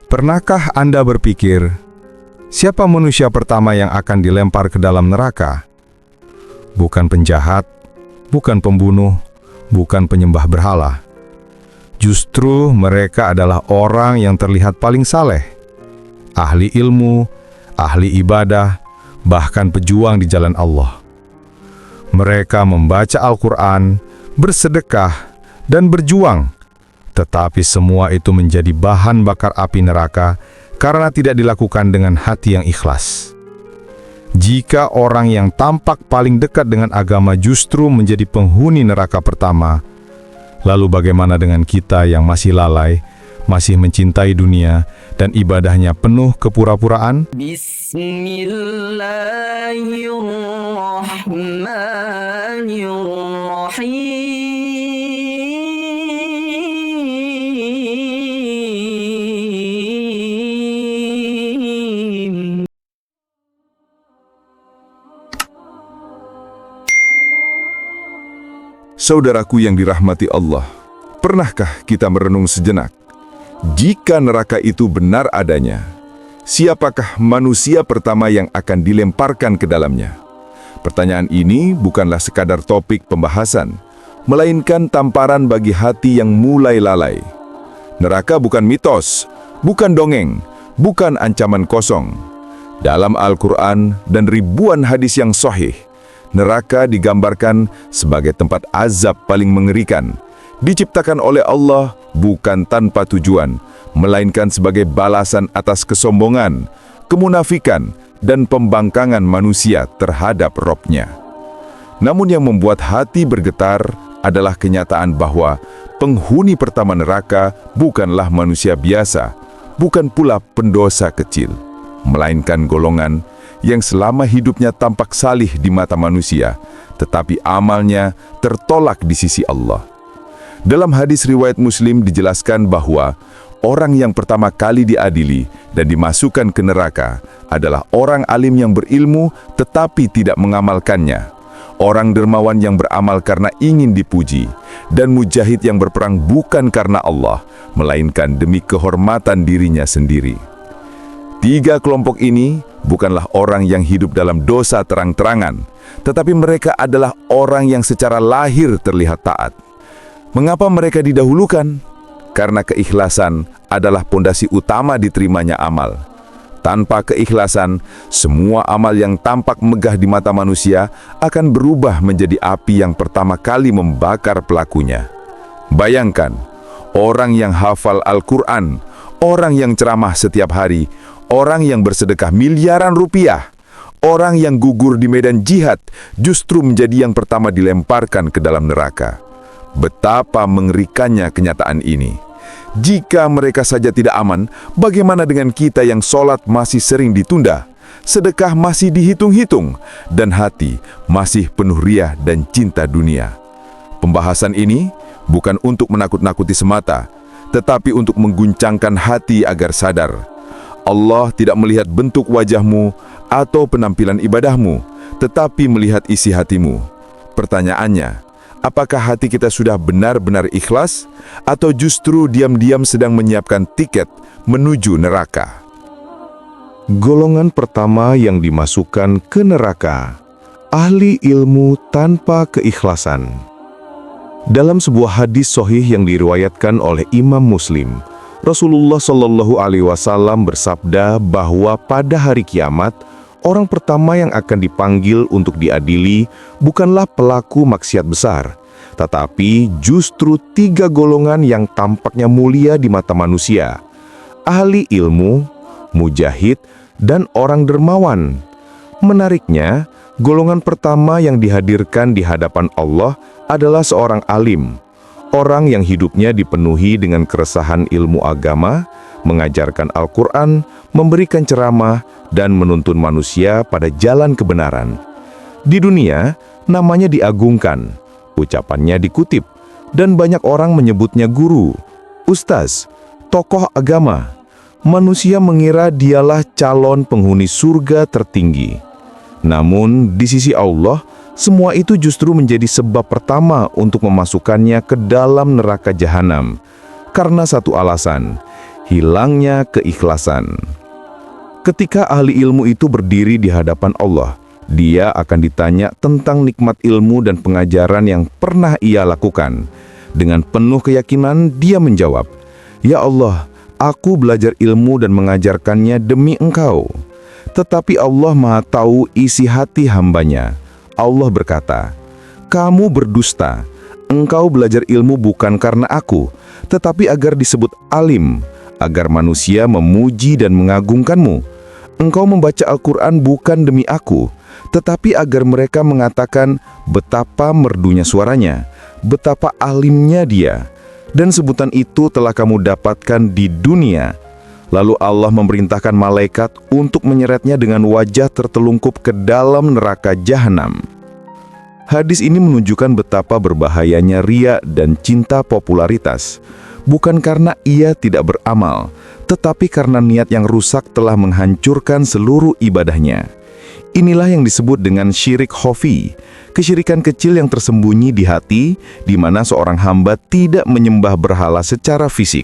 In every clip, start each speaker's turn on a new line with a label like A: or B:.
A: Pernahkah Anda berpikir, siapa manusia pertama yang akan dilempar ke dalam neraka? Bukan penjahat, bukan pembunuh, bukan penyembah berhala. Justru mereka adalah orang yang terlihat paling saleh, ahli ilmu, ahli ibadah, bahkan pejuang di jalan Allah. Mereka membaca Al-Quran, bersedekah, dan berjuang. Tetapi semua itu menjadi bahan bakar api neraka karena tidak dilakukan dengan hati yang ikhlas. Jika orang yang tampak paling dekat dengan agama justru menjadi penghuni neraka pertama, lalu bagaimana dengan kita yang masih lalai, masih mencintai dunia, dan ibadahnya penuh kepura-puraan?
B: Bismillahirrahmanirrahim.
C: Saudaraku yang dirahmati Allah, pernahkah kita merenung sejenak? Jika neraka itu benar adanya, siapakah manusia pertama yang akan dilemparkan ke dalamnya? Pertanyaan ini bukanlah sekadar topik pembahasan, melainkan tamparan bagi hati yang mulai lalai. Neraka bukan mitos, bukan dongeng, bukan ancaman kosong. Dalam Al-Quran dan ribuan hadis yang sahih, neraka digambarkan sebagai tempat azab paling mengerikan, diciptakan oleh Allah bukan tanpa tujuan, melainkan sebagai balasan atas kesombongan, kemunafikan, dan pembangkangan manusia terhadap Robnya. Namun yang membuat hati bergetar adalah kenyataan bahwa penghuni pertama neraka bukanlah manusia biasa, bukan pula pendosa kecil, melainkan golongan yang selama hidupnya tampak salih di mata manusia, tetapi amalnya tertolak di sisi Allah. Dalam hadis riwayat Muslim dijelaskan bahwa orang yang pertama kali diadili dan dimasukkan ke neraka adalah orang alim yang berilmu tetapi tidak mengamalkannya, orang dermawan yang beramal karena ingin dipuji, dan mujahid yang berperang bukan karena Allah, melainkan demi kehormatan dirinya sendiri. Tiga kelompok ini bukanlah orang yang hidup dalam dosa terang-terangan, tetapi mereka adalah orang yang secara lahir terlihat taat. Mengapa mereka didahulukan? Karena keikhlasan adalah pondasi utama diterimanya amal. Tanpa keikhlasan, semua amal yang tampak megah di mata manusia akan berubah menjadi api yang pertama kali membakar pelakunya. Bayangkan, orang yang hafal Al-Quran, orang yang ceramah setiap hari, orang yang bersedekah miliaran rupiah, orang yang gugur di medan jihad justru menjadi yang pertama dilemparkan ke dalam neraka. Betapa mengerikannya kenyataan ini. Jika mereka saja tidak aman, bagaimana dengan kita yang sholat masih sering ditunda, sedekah masih dihitung-hitung, dan hati masih penuh riya dan cinta dunia? Pembahasan ini bukan untuk menakut-nakuti semata, tetapi untuk mengguncangkan hati agar sadar. Allah tidak melihat bentuk wajahmu atau penampilan ibadahmu, tetapi melihat isi hatimu. Pertanyaannya, apakah hati kita sudah benar-benar ikhlas, atau justru diam-diam sedang menyiapkan tiket menuju neraka? Golongan pertama yang dimasukkan ke neraka, ahli ilmu tanpa keikhlasan. Dalam sebuah hadis sahih yang diriwayatkan oleh Imam Muslim, Rasulullah Shallallahu Alaihi Wasallam bersabda bahwa pada hari kiamat, orang pertama yang akan dipanggil untuk diadili bukanlah pelaku maksiat besar, tetapi justru tiga golongan yang tampaknya mulia di mata manusia: ahli ilmu, mujahid, dan orang dermawan. Menariknya, golongan pertama yang dihadirkan di hadapan Allah adalah seorang alim, orang yang hidupnya dipenuhi dengan keresahan ilmu agama, mengajarkan Al-Quran, memberikan ceramah, dan menuntun manusia pada jalan kebenaran. Di dunia, namanya diagungkan, ucapannya dikutip, dan banyak orang menyebutnya guru, ustaz, tokoh agama. Manusia mengira dialah calon penghuni surga tertinggi. Namun, di sisi Allah, semua itu justru menjadi sebab pertama untuk memasukkannya ke dalam neraka jahanam. Karena satu alasan, hilangnya keikhlasan. Ketika ahli ilmu itu berdiri di hadapan Allah, dia akan ditanya tentang nikmat ilmu dan pengajaran yang pernah ia lakukan. Dengan penuh keyakinan, dia menjawab, "Ya Allah, aku belajar ilmu dan mengajarkannya demi Engkau." Tetapi Allah Maha Tahu isi hati hambanya. Allah berkata, "Kamu berdusta. Engkau belajar ilmu bukan karena aku, tetapi agar disebut alim, agar manusia memuji dan mengagungkanmu. Engkau membaca Al-Quran bukan demi aku, tetapi agar mereka mengatakan betapa merdunya suaranya, betapa alimnya dia. Dan sebutan itu telah kamu dapatkan di dunia." Lalu Allah memerintahkan malaikat untuk menyeretnya dengan wajah tertelungkup ke dalam neraka jahanam. Hadis ini menunjukkan betapa berbahayanya riya dan cinta popularitas. Bukan karena ia tidak beramal, tetapi karena niat yang rusak telah menghancurkan seluruh ibadahnya. Inilah yang disebut dengan syirik khafi, kesyirikan kecil yang tersembunyi di hati, di mana seorang hamba tidak menyembah berhala secara fisik,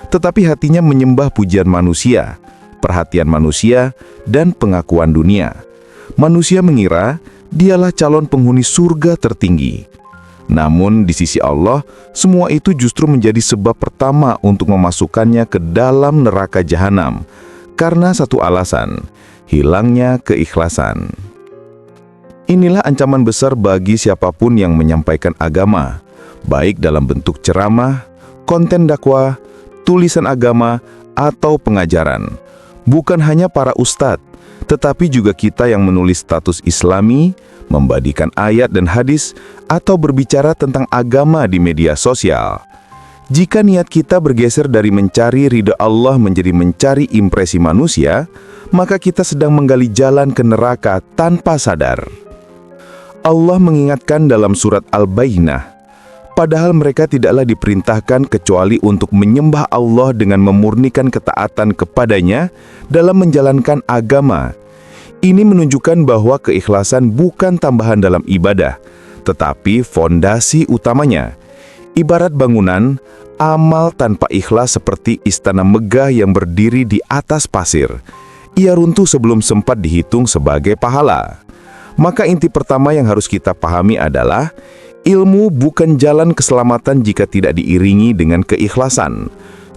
C: tetapi hatinya menyembah pujian manusia, perhatian manusia, dan pengakuan dunia. Manusia mengira dialah calon penghuni surga tertinggi. Namun di sisi Allah, semua itu justru menjadi sebab pertama untuk memasukkannya ke dalam neraka jahanam, karena satu alasan, hilangnya keikhlasan. Inilah ancaman besar bagi siapapun yang menyampaikan agama, baik dalam bentuk ceramah, konten dakwah, tulisan agama, atau pengajaran. Bukan hanya para ustadz, tetapi juga kita yang menulis status Islami, membadikan ayat dan hadis, atau berbicara tentang agama di media sosial. Jika niat kita bergeser dari mencari ridha Allah menjadi mencari impresi manusia, maka kita sedang menggali jalan ke neraka tanpa sadar. Allah mengingatkan dalam surat Al-Bayyinah, padahal mereka tidaklah diperintahkan kecuali untuk menyembah Allah dengan memurnikan ketaatan kepadanya dalam menjalankan agama. Ini menunjukkan bahwa keikhlasan bukan tambahan dalam ibadah, tetapi fondasi utamanya. Ibarat bangunan, amal tanpa ikhlas seperti istana megah yang berdiri di atas pasir. Ia runtuh sebelum sempat dihitung sebagai pahala. Maka inti pertama yang harus kita pahami adalah, ilmu bukan jalan keselamatan jika tidak diiringi dengan keikhlasan.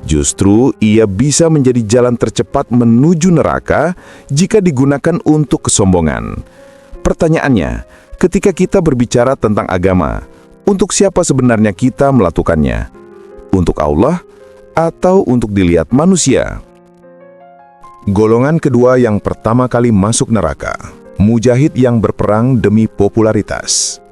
C: Justru ia bisa menjadi jalan tercepat menuju neraka jika digunakan untuk kesombongan. Pertanyaannya, ketika kita berbicara tentang agama, untuk siapa sebenarnya kita melakukannya? Untuk Allah atau untuk dilihat manusia? Golongan kedua yang pertama kali masuk neraka, mujahid yang berperang demi popularitas.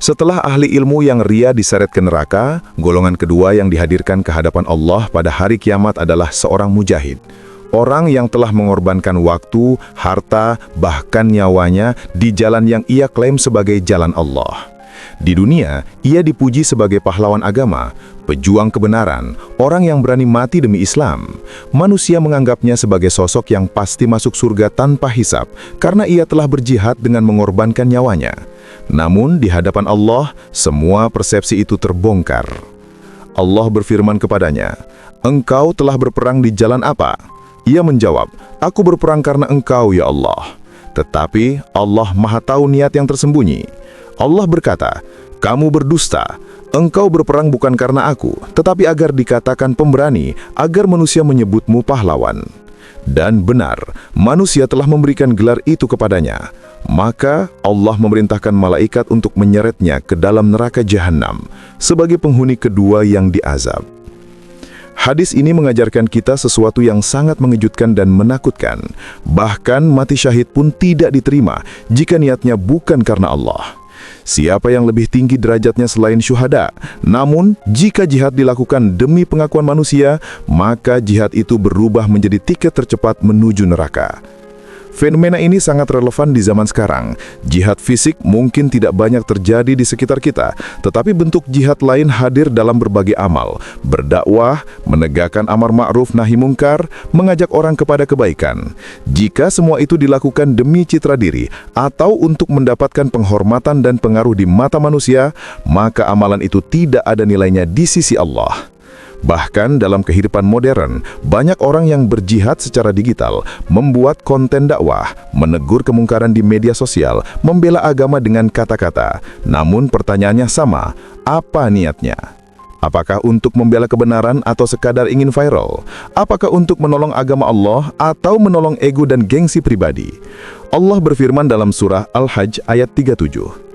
C: Setelah ahli ilmu yang ria diseret ke neraka, golongan kedua yang dihadirkan ke hadapan Allah pada hari kiamat adalah seorang mujahid. Orang yang telah mengorbankan waktu, harta, bahkan nyawanya di jalan yang ia klaim sebagai jalan Allah. Di dunia, ia dipuji sebagai pahlawan agama, pejuang kebenaran, orang yang berani mati demi Islam. Manusia menganggapnya sebagai sosok yang pasti masuk surga tanpa hisab, karena ia telah berjihad dengan mengorbankan nyawanya. Namun di hadapan Allah, semua persepsi itu terbongkar. Allah berfirman kepadanya, "Engkau telah berperang di jalan apa?" Ia menjawab, "Aku berperang karena Engkau, ya Allah." Tetapi Allah Maha Tahu niat yang tersembunyi. Allah berkata, "Kamu berdusta. Engkau berperang bukan karena aku, tetapi agar dikatakan pemberani, agar manusia menyebutmu pahlawan." Dan benar, manusia telah memberikan gelar itu kepadanya. Maka Allah memerintahkan malaikat untuk menyeretnya ke dalam neraka jahanam sebagai penghuni kedua yang diazab. Hadis ini mengajarkan kita sesuatu yang sangat mengejutkan dan menakutkan. Bahkan mati syahid pun tidak diterima jika niatnya bukan karena Allah. Siapa yang lebih tinggi derajatnya selain syuhada? Namun, jika jihad dilakukan demi pengakuan manusia, maka jihad itu berubah menjadi tiket tercepat menuju neraka. Fenomena ini sangat relevan di zaman sekarang. Jihad fisik mungkin tidak banyak terjadi di sekitar kita, tetapi bentuk jihad lain hadir dalam berbagai amal, berdakwah, menegakkan amar ma'ruf nahi mungkar, mengajak orang kepada kebaikan. Jika semua itu dilakukan demi citra diri atau untuk mendapatkan penghormatan dan pengaruh di mata manusia, maka amalan itu tidak ada nilainya di sisi Allah. Bahkan dalam kehidupan modern, banyak orang yang berjihad secara digital, membuat konten dakwah, menegur kemungkaran di media sosial, membela agama dengan kata-kata. Namun pertanyaannya sama, apa niatnya? Apakah untuk membela kebenaran atau sekadar ingin viral? Apakah untuk menolong agama Allah atau menolong ego dan gengsi pribadi? Allah berfirman dalam surah Al-Hajj ayat 37.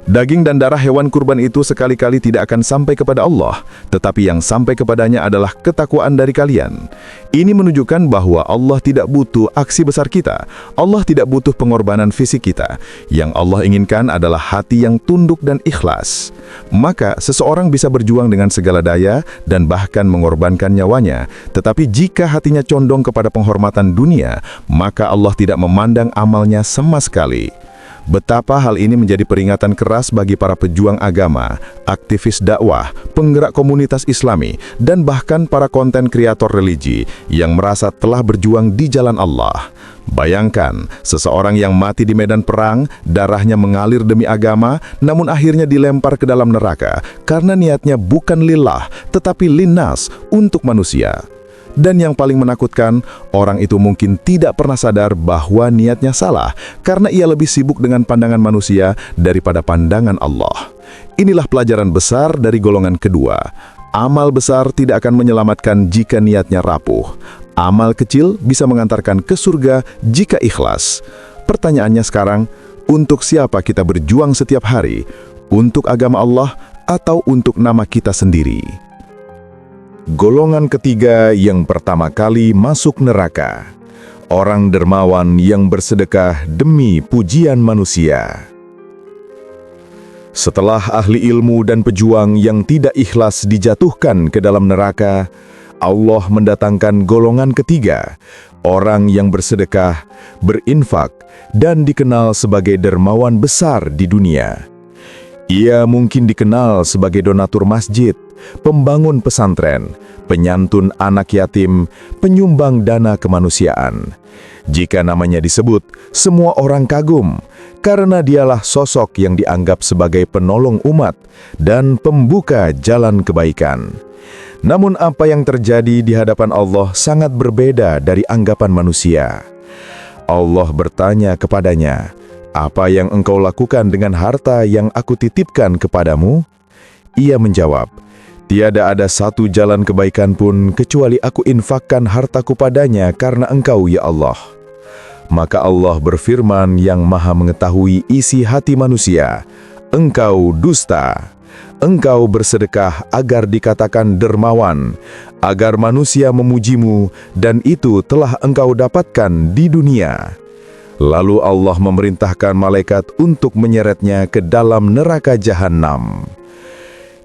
C: Daging dan darah hewan kurban itu sekali-kali tidak akan sampai kepada Allah, tetapi yang sampai kepadanya adalah ketakwaan dari kalian. Ini menunjukkan bahwa Allah tidak butuh aksi besar kita. Allah tidak butuh pengorbanan fisik kita. Yang Allah inginkan adalah hati yang tunduk dan ikhlas. Maka seseorang bisa berjuang dengan segala daya dan bahkan mengorbankan nyawanya. Tetapi jika hatinya condong kepada penghormatan dunia, maka Allah tidak memandang amalnya sama sekali. Betapa hal ini menjadi peringatan keras bagi para pejuang agama, aktivis dakwah, penggerak komunitas Islami, dan bahkan para konten kreator religi yang merasa telah berjuang di jalan Allah. Bayangkan, seseorang yang mati di medan perang, darahnya mengalir demi agama, namun akhirnya dilempar ke dalam neraka karena niatnya bukan lillah, tetapi linnas, untuk manusia. Dan yang paling menakutkan, orang itu mungkin tidak pernah sadar bahwa niatnya salah karena ia lebih sibuk dengan pandangan manusia daripada pandangan Allah. Inilah pelajaran besar dari golongan kedua. Amal besar tidak akan menyelamatkan jika niatnya rapuh. Amal kecil bisa mengantarkan ke surga jika ikhlas. Pertanyaannya sekarang, untuk siapa kita berjuang setiap hari? Untuk agama Allah atau untuk nama kita sendiri? Golongan ketiga yang pertama kali masuk neraka. Orang dermawan yang bersedekah demi pujian manusia. Setelah ahli ilmu dan pejuang yang tidak ikhlas dijatuhkan ke dalam neraka, Allah mendatangkan golongan ketiga, orang yang bersedekah, berinfak, dan dikenal sebagai dermawan besar di dunia. Ia mungkin dikenal sebagai donatur masjid, pembangun pesantren, penyantun anak yatim, penyumbang dana kemanusiaan. Jika namanya disebut, semua orang kagum, karena dialah sosok yang dianggap sebagai penolong umat dan pembuka jalan kebaikan. Namun apa yang terjadi di hadapan Allah sangat berbeda dari anggapan manusia. Allah bertanya kepadanya, "Apa yang engkau lakukan dengan harta yang aku titipkan kepadamu?" Ia menjawab, "Tiada ada satu jalan kebaikan pun kecuali aku infakkan hartaku padanya karena engkau ya Allah." Maka Allah berfirman yang maha mengetahui isi hati manusia, "Engkau dusta. Engkau bersedekah agar dikatakan dermawan, agar manusia memujimu, dan itu telah engkau dapatkan di dunia." Lalu Allah memerintahkan malaikat untuk menyeretnya ke dalam neraka jahanam.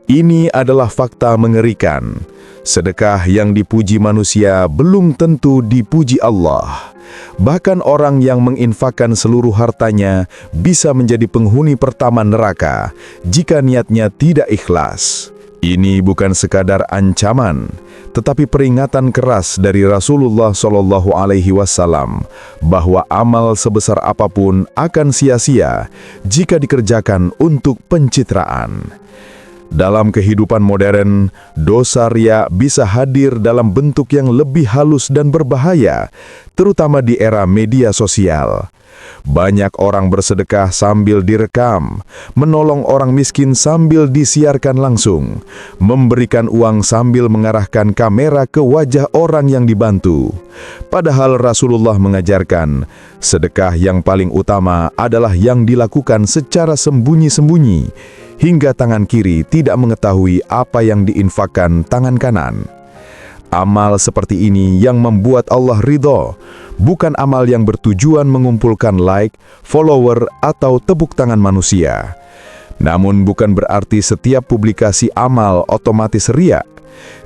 C: Ini adalah fakta mengerikan. Sedekah yang dipuji manusia belum tentu dipuji Allah. Bahkan orang yang menginfakkan seluruh hartanya bisa menjadi penghuni pertama neraka jika niatnya tidak ikhlas. Ini bukan sekadar ancaman, tetapi peringatan keras dari Rasulullah SAW bahwa amal sebesar apapun akan sia-sia jika dikerjakan untuk pencitraan. Dalam kehidupan modern, dosa riya bisa hadir dalam bentuk yang lebih halus dan berbahaya, terutama di era media sosial. Banyak orang bersedekah sambil direkam, menolong orang miskin sambil disiarkan langsung, memberikan uang sambil mengarahkan kamera ke wajah orang yang dibantu. Padahal Rasulullah mengajarkan, sedekah yang paling utama adalah yang dilakukan secara sembunyi-sembunyi, hingga tangan kiri tidak mengetahui apa yang diinfakkan tangan kanan. Amal seperti ini yang membuat Allah ridho, bukan amal yang bertujuan mengumpulkan like, follower, atau tepuk tangan manusia. Namun bukan berarti setiap publikasi amal otomatis riya.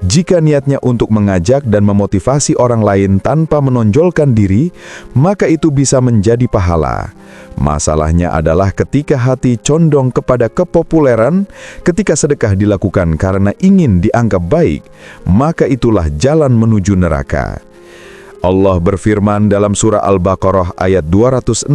C: Jika niatnya untuk mengajak dan memotivasi orang lain tanpa menonjolkan diri, maka itu bisa menjadi pahala. Masalahnya adalah ketika hati condong kepada kepopuleran, ketika sedekah dilakukan karena ingin dianggap baik, maka itulah jalan menuju neraka. Allah berfirman dalam surah Al-Baqarah ayat 264,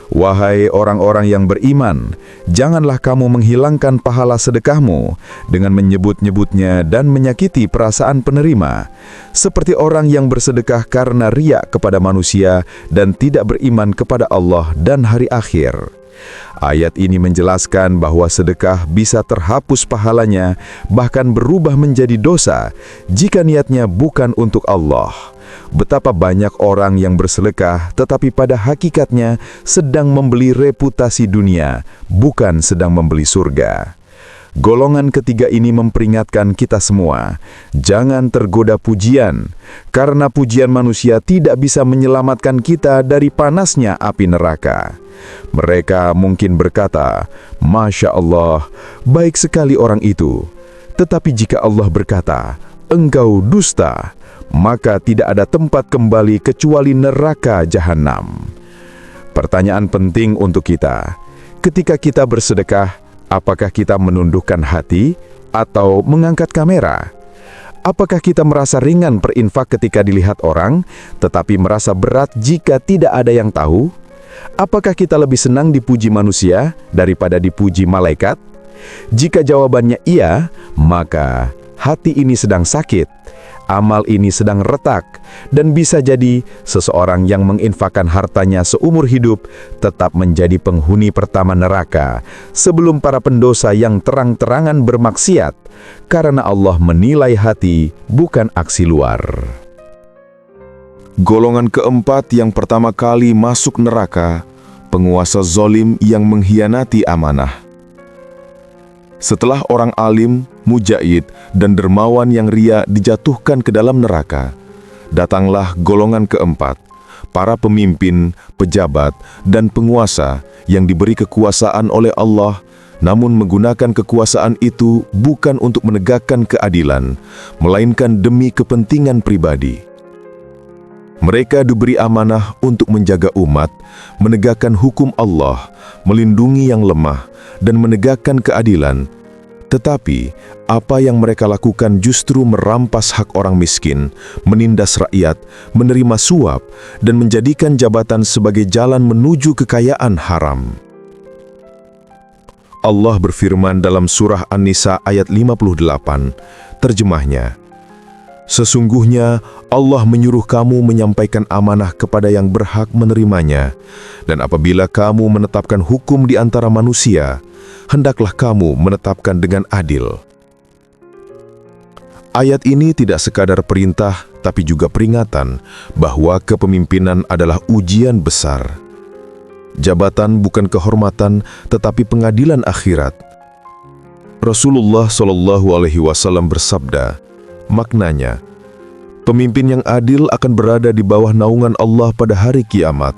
C: Wahai orang-orang yang beriman, janganlah kamu menghilangkan pahala sedekahmu dengan menyebut-nyebutnya dan menyakiti perasaan penerima, seperti orang yang bersedekah karena riya kepada manusia dan tidak beriman kepada Allah dan hari akhir. Ayat ini menjelaskan bahwa sedekah bisa terhapus pahalanya, bahkan berubah menjadi dosa jika niatnya bukan untuk Allah. Betapa banyak orang yang bersedekah tetapi pada hakikatnya sedang membeli reputasi dunia, bukan sedang membeli surga. Golongan ketiga ini memperingatkan kita semua, jangan tergoda pujian, karena pujian manusia tidak bisa menyelamatkan kita dari panasnya api neraka. Mereka mungkin berkata, Masya Allah, baik sekali orang itu. Tetapi jika Allah berkata, engkau dusta, maka tidak ada tempat kembali kecuali neraka jahanam. Pertanyaan penting untuk kita, ketika kita bersedekah, apakah kita menundukkan hati atau mengangkat kamera? Apakah kita merasa ringan berinfak ketika dilihat orang, tetapi merasa berat jika tidak ada yang tahu? Apakah kita lebih senang dipuji manusia daripada dipuji malaikat? Jika jawabannya iya, maka hati ini sedang sakit, amal ini sedang retak, dan bisa jadi seseorang yang menginfakkan hartanya seumur hidup tetap menjadi penghuni pertama neraka sebelum para pendosa yang terang-terangan bermaksiat, karena Allah menilai hati bukan aksi luar. Golongan keempat yang pertama kali masuk neraka, penguasa zalim yang mengkhianati amanah. Setelah orang alim, mujahid, dan dermawan yang ria dijatuhkan ke dalam neraka, datanglah golongan keempat, para pemimpin, pejabat, dan penguasa yang diberi kekuasaan oleh Allah, namun menggunakan kekuasaan itu bukan untuk menegakkan keadilan, melainkan demi kepentingan pribadi. Mereka diberi amanah untuk menjaga umat, menegakkan hukum Allah, melindungi yang lemah, dan menegakkan keadilan. Tetapi, apa yang mereka lakukan justru merampas hak orang miskin, menindas rakyat, menerima suap, dan menjadikan jabatan sebagai jalan menuju kekayaan haram. Allah berfirman dalam surah An-Nisa ayat 58, terjemahnya, sesungguhnya Allah menyuruh kamu menyampaikan amanah kepada yang berhak menerimanya, dan apabila kamu menetapkan hukum di antara manusia, hendaklah kamu menetapkan dengan adil. Ayat ini tidak sekadar perintah, tapi juga peringatan bahwa kepemimpinan adalah ujian besar. Jabatan bukan kehormatan, tetapi pengadilan akhirat. Rasulullah SAW bersabda, maknanya, pemimpin yang adil akan berada di bawah naungan Allah pada hari kiamat.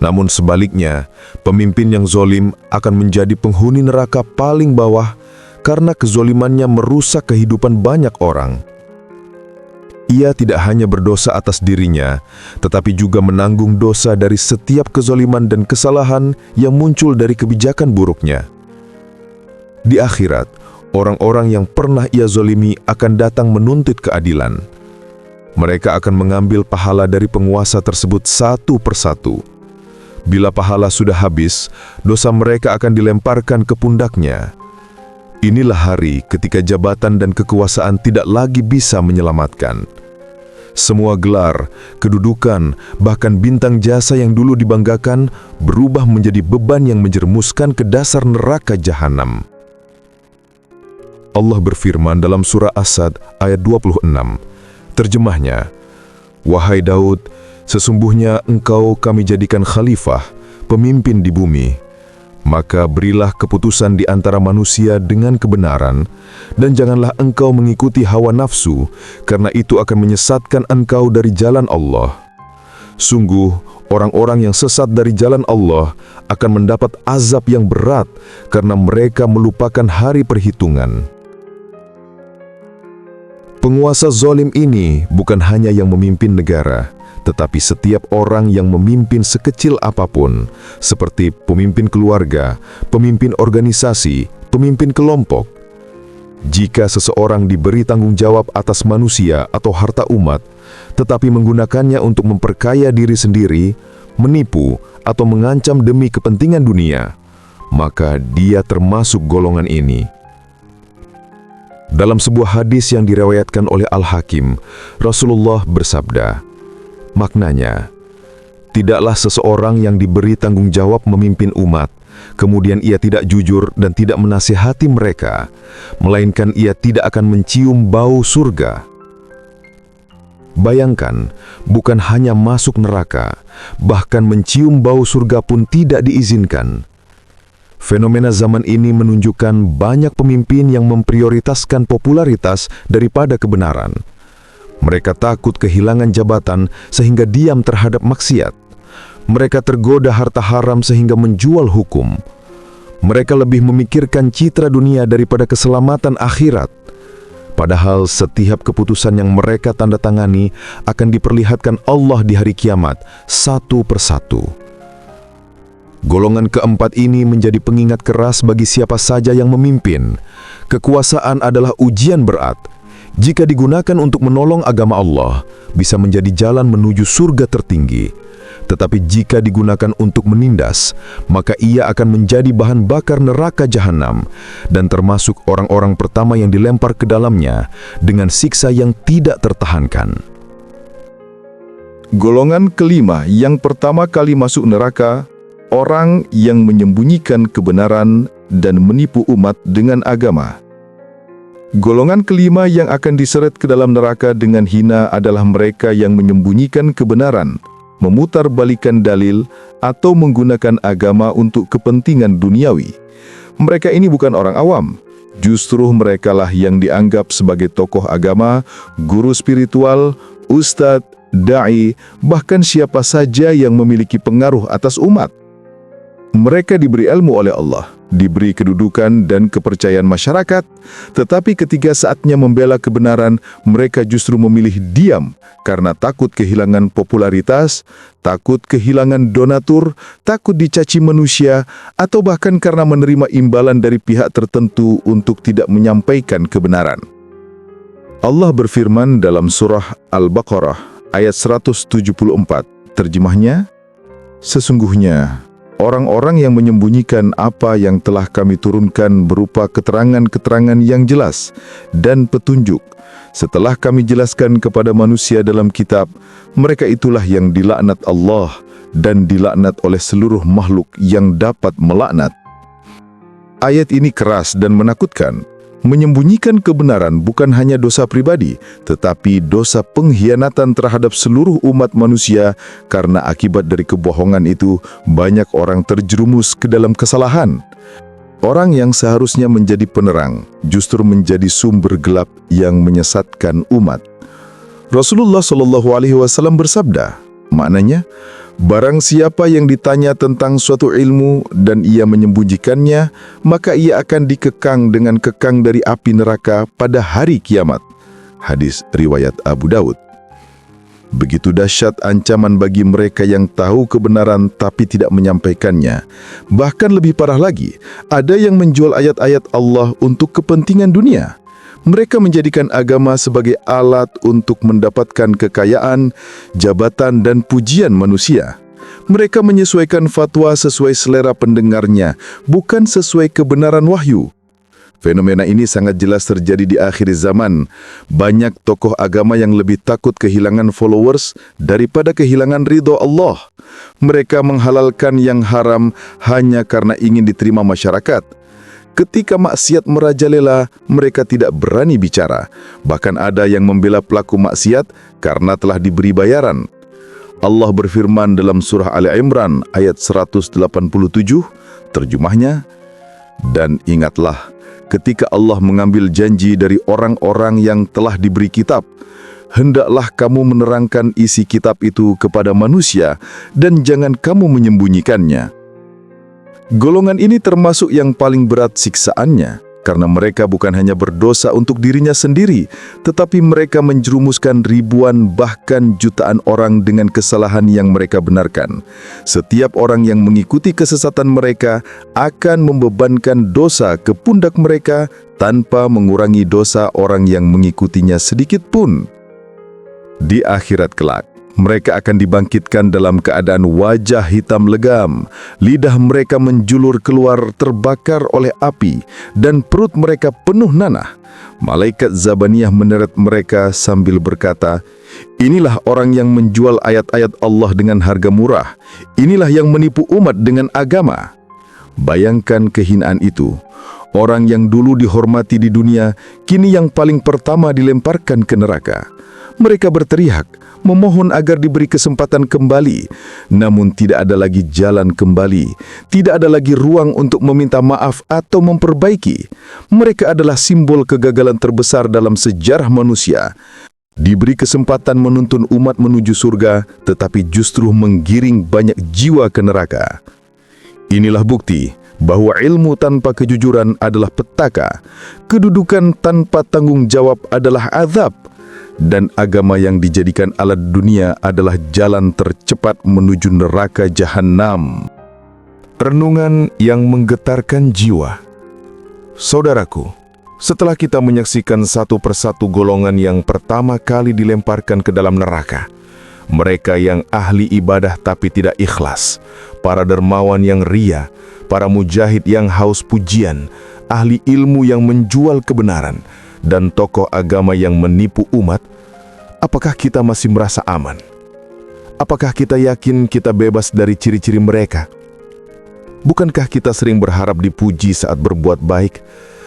C: Namun sebaliknya, pemimpin yang zalim akan menjadi penghuni neraka paling bawah karena kezalimannya merusak kehidupan banyak orang. Ia tidak hanya berdosa atas dirinya, tetapi juga menanggung dosa dari setiap kezaliman dan kesalahan yang muncul dari kebijakan buruknya. Di akhirat, orang-orang yang pernah ia zalimi akan datang menuntut keadilan. Mereka akan mengambil pahala dari penguasa tersebut satu persatu. Bila pahala sudah habis, dosa mereka akan dilemparkan ke pundaknya. Inilah hari ketika jabatan dan kekuasaan tidak lagi bisa menyelamatkan. Semua gelar, kedudukan, bahkan bintang jasa yang dulu dibanggakan berubah menjadi beban yang menjerumuskan ke dasar neraka jahanam. Allah berfirman dalam surah As-Sad ayat 26, terjemahnya, wahai Daud, sesungguhnya engkau kami jadikan khalifah, pemimpin di bumi. Maka berilah keputusan di antara manusia dengan kebenaran, dan janganlah engkau mengikuti hawa nafsu, karena itu akan menyesatkan engkau dari jalan Allah. Sungguh, orang-orang yang sesat dari jalan Allah akan mendapat azab yang berat, karena mereka melupakan hari perhitungan. Penguasa zalim ini bukan hanya yang memimpin negara, tetapi setiap orang yang memimpin sekecil apapun, seperti pemimpin keluarga, pemimpin organisasi, pemimpin kelompok. Jika seseorang diberi tanggung jawab atas manusia atau harta umat, tetapi menggunakannya untuk memperkaya diri sendiri, menipu, atau mengancam demi kepentingan dunia, maka dia termasuk golongan ini. Dalam sebuah hadis yang diriwayatkan oleh Al-Hakim, Rasulullah bersabda, maknanya, tidaklah seseorang yang diberi tanggung jawab memimpin umat, kemudian ia tidak jujur dan tidak menasihati mereka, melainkan ia tidak akan mencium bau surga. Bayangkan, bukan hanya masuk neraka, bahkan mencium bau surga pun tidak diizinkan. Fenomena zaman ini menunjukkan banyak pemimpin yang memprioritaskan popularitas daripada kebenaran. Mereka takut kehilangan jabatan sehingga diam terhadap maksiat. Mereka tergoda harta haram sehingga menjual hukum. Mereka lebih memikirkan citra dunia daripada keselamatan akhirat. Padahal setiap keputusan yang mereka tanda tangani akan diperlihatkan Allah di hari kiamat satu persatu. Golongan keempat ini menjadi pengingat keras bagi siapa saja yang memimpin. Kekuasaan adalah ujian berat. Jika digunakan untuk menolong agama Allah, bisa menjadi jalan menuju surga tertinggi. Tetapi jika digunakan untuk menindas, maka ia akan menjadi bahan bakar neraka jahanam dan termasuk orang-orang pertama yang dilempar ke dalamnya dengan siksa yang tidak tertahankan. Golongan kelima yang pertama kali masuk neraka, orang yang menyembunyikan kebenaran dan menipu umat dengan agama. Golongan kelima yang akan diseret ke dalam neraka dengan hina adalah mereka yang menyembunyikan kebenaran, memutarbalikkan dalil, atau menggunakan agama untuk kepentingan duniawi. Mereka ini bukan orang awam, justru merekalah yang dianggap sebagai tokoh agama, guru spiritual, ustadz, da'i, bahkan siapa saja yang memiliki pengaruh atas umat. Mereka diberi ilmu oleh Allah, diberi kedudukan dan kepercayaan masyarakat, tetapi ketika saatnya membela kebenaran, mereka justru memilih diam karena takut kehilangan popularitas, takut kehilangan donatur, takut dicaci manusia, atau bahkan karena menerima imbalan dari pihak tertentu untuk tidak menyampaikan kebenaran. Allah berfirman dalam surah Al-Baqarah ayat 174, terjemahnya, sesungguhnya orang-orang yang menyembunyikan apa yang telah kami turunkan berupa keterangan-keterangan yang jelas dan petunjuk, setelah kami jelaskan kepada manusia dalam kitab, mereka itulah yang dilaknat Allah dan dilaknat oleh seluruh makhluk yang dapat melaknat. Ayat ini keras dan menakutkan. Menyembunyikan kebenaran bukan hanya dosa pribadi, tetapi dosa pengkhianatan terhadap seluruh umat manusia karena akibat dari kebohongan itu banyak orang terjerumus ke dalam kesalahan. Orang yang seharusnya menjadi penerang justru menjadi sumber gelap yang menyesatkan umat. Rasulullah SAW bersabda, maknanya, barang siapa yang ditanya tentang suatu ilmu dan ia menyembunyikannya, maka ia akan dikekang dengan kekang dari api neraka pada hari kiamat. Hadis riwayat Abu Daud. Begitu dahsyat ancaman bagi mereka yang tahu kebenaran tapi tidak menyampaikannya. Bahkan lebih parah lagi, ada yang menjual ayat-ayat Allah untuk kepentingan dunia. Mereka menjadikan agama sebagai alat untuk mendapatkan kekayaan, jabatan, dan pujian manusia. Mereka menyesuaikan fatwa sesuai selera pendengarnya, bukan sesuai kebenaran wahyu. Fenomena ini sangat jelas terjadi di akhir zaman. Banyak tokoh agama yang lebih takut kehilangan followers daripada kehilangan ridho Allah. Mereka menghalalkan yang haram hanya karena ingin diterima masyarakat. Ketika maksiat merajalela, mereka tidak berani bicara. Bahkan ada yang membela pelaku maksiat karena telah diberi bayaran. Allah berfirman dalam surah Ali Imran ayat 187, terjemahnya, dan ingatlah ketika Allah mengambil janji dari orang-orang yang telah diberi kitab, hendaklah kamu menerangkan isi kitab itu kepada manusia dan jangan kamu menyembunyikannya. Golongan ini termasuk yang paling berat siksaannya, karena mereka bukan hanya berdosa untuk dirinya sendiri, tetapi mereka menjerumuskan ribuan bahkan jutaan orang dengan kesalahan yang mereka benarkan. Setiap orang yang mengikuti kesesatan mereka akan membebankan dosa ke pundak mereka tanpa mengurangi dosa orang yang mengikutinya sedikit pun. Di akhirat kelak, Mereka akan dibangkitkan dalam keadaan wajah hitam legam, lidah mereka menjulur keluar terbakar oleh api, dan perut mereka penuh nanah. Malaikat Zabaniyah meneret mereka sambil berkata, "Inilah orang yang menjual ayat-ayat Allah dengan harga murah. Inilah yang menipu umat dengan agama." Bayangkan kehinaan itu. Orang yang dulu dihormati di dunia, kini yang paling pertama dilemparkan ke neraka. Mereka berteriak, memohon agar diberi kesempatan kembali. Namun tidak ada lagi jalan kembali. Tidak ada lagi ruang untuk meminta maaf atau memperbaiki. Mereka adalah simbol kegagalan terbesar dalam sejarah manusia. Diberi kesempatan menuntun umat menuju surga, tetapi justru menggiring banyak jiwa ke neraka. Inilah bukti bahwa ilmu tanpa kejujuran adalah petaka, kedudukan tanpa tanggung jawab adalah azab, dan agama yang dijadikan alat dunia adalah jalan tercepat menuju neraka jahanam.
A: Renungan yang menggetarkan jiwa. Saudaraku, setelah kita menyaksikan satu persatu golongan yang pertama kali dilemparkan ke dalam neraka, mereka yang ahli ibadah tapi tidak ikhlas, para dermawan yang ria, para mujahid yang haus pujian, ahli ilmu yang menjual kebenaran, dan tokoh agama yang menipu umat, apakah kita masih merasa aman? Apakah kita yakin kita bebas dari ciri-ciri mereka? Bukankah kita sering berharap dipuji saat berbuat baik,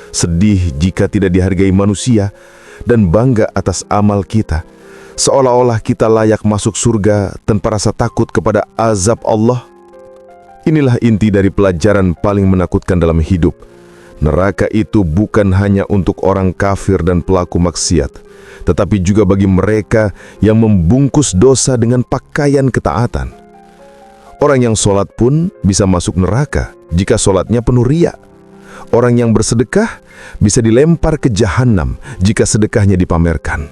A: sedih jika tidak dihargai manusia, dan bangga atas amal kita, seolah-olah kita layak masuk surga tanpa rasa takut kepada azab Allah? Inilah inti dari pelajaran paling menakutkan dalam hidup. Neraka itu bukan hanya untuk orang kafir dan pelaku maksiat, tetapi juga bagi mereka yang membungkus dosa dengan pakaian ketaatan. Orang yang sholat pun bisa masuk neraka jika sholatnya penuh riya. Orang yang bersedekah bisa dilempar ke jahanam jika sedekahnya dipamerkan.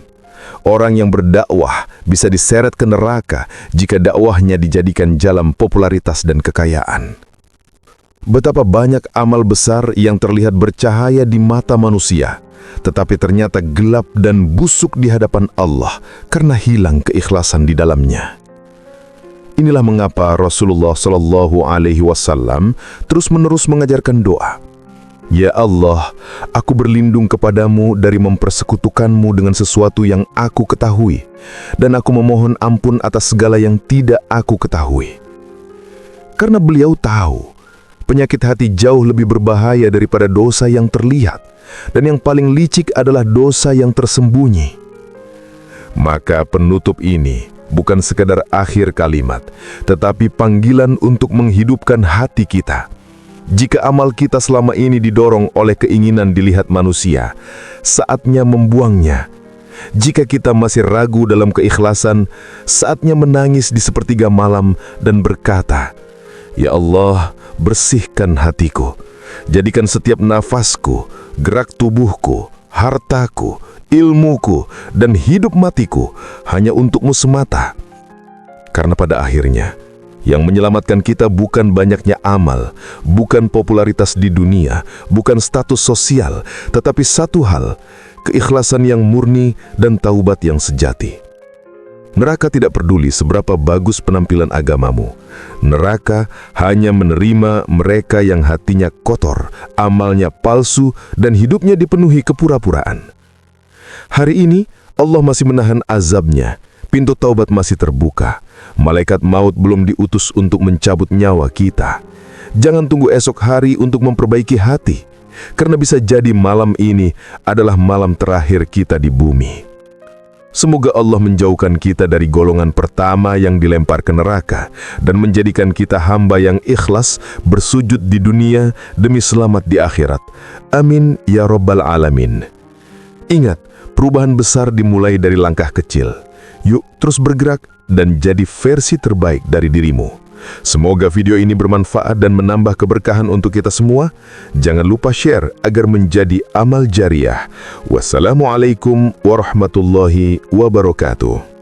A: Orang yang berdakwah bisa diseret ke neraka jika dakwahnya dijadikan jalan popularitas dan kekayaan. Betapa banyak amal besar yang terlihat bercahaya di mata manusia, tetapi ternyata gelap dan busuk di hadapan Allah karena hilang keikhlasan di dalamnya. Inilah mengapa Rasulullah SAW terus-menerus mengajarkan doa. Ya Allah, aku berlindung kepadamu dari mempersekutukanmu dengan sesuatu yang aku ketahui, dan aku memohon ampun atas segala yang tidak aku ketahui. Karena beliau tahu, penyakit hati jauh lebih berbahaya daripada dosa yang terlihat, dan yang paling licik adalah dosa yang tersembunyi. Maka penutup ini bukan sekadar akhir kalimat, tetapi panggilan untuk menghidupkan hati kita. Jika amal kita selama ini didorong oleh keinginan dilihat manusia, saatnya membuangnya. Jika kita masih ragu dalam keikhlasan, saatnya menangis di sepertiga malam dan berkata, "Ya Allah, bersihkan hatiku. Jadikan setiap nafasku, gerak tubuhku, hartaku, ilmuku, dan hidup matiku hanya untuk-Mu semata." Karena pada akhirnya, yang menyelamatkan kita bukan banyaknya amal, bukan popularitas di dunia, bukan status sosial, tetapi satu hal, keikhlasan yang murni dan taubat yang sejati. Neraka tidak peduli seberapa bagus penampilan agamamu. Neraka hanya menerima mereka yang hatinya kotor, amalnya palsu, dan hidupnya dipenuhi kepura-puraan. Hari ini, Allah masih menahan azabnya. Pintu taubat masih terbuka. Malaikat maut belum diutus untuk mencabut nyawa kita. Jangan tunggu esok hari untuk memperbaiki hati, karena bisa jadi malam ini adalah malam terakhir kita di bumi. Semoga Allah menjauhkan kita dari golongan pertama yang dilempar ke neraka dan menjadikan kita hamba yang ikhlas bersujud di dunia demi selamat di akhirat. Amin ya Rabbal Alamin. Ingat, perubahan besar dimulai dari langkah kecil. Yuk terus bergerak dan jadi versi terbaik dari dirimu. Semoga video ini bermanfaat dan menambah keberkahan untuk kita semua. Jangan lupa share agar menjadi amal jariah. Wassalamualaikum warahmatullahi wabarakatuh.